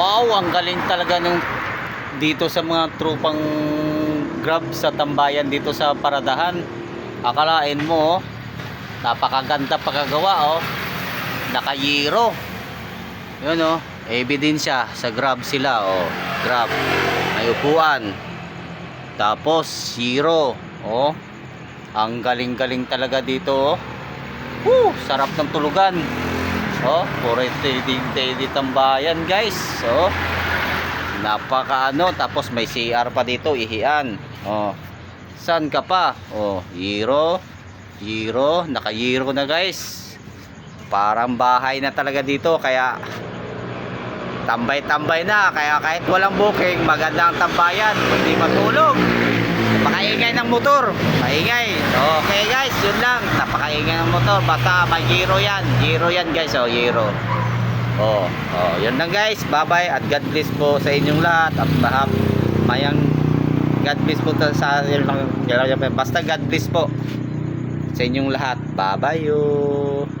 Wow, ang galing talaga nung dito sa mga tropang Grab sa tambayan dito sa paradahan. Akalain mo, napakaganda pagkagawa, oh. Naka-Euro. Yun, oh. Ebidensya sa Grab sila, oh. Grab. May upuan. Tapos Euro, oh. Ang galing-galing talaga dito, oh. Sarap ng tulugan. Oh, puro tedi tambayan, guys. Oh. Napaka tapos may CR pa dito, ihian. Oh. Saan ka pa? Oh, Euro, naka-Euro na, guys. Parang bahay na talaga dito, kaya tambay-tambay na, kaya kahit walang booking, magandang tambayan, hindi matulog. Napakaingay ng motor, maingay. Okay, guys, yun lang. Napakaingay ng motor, basta may Euro yan, guys. Oh, Euro. Yun lang, guys. Bye-bye at God bless po sa inyong lahat at lahat. Mayang God bless po sa basta God bless po sa inyong lahat. Bye-bye.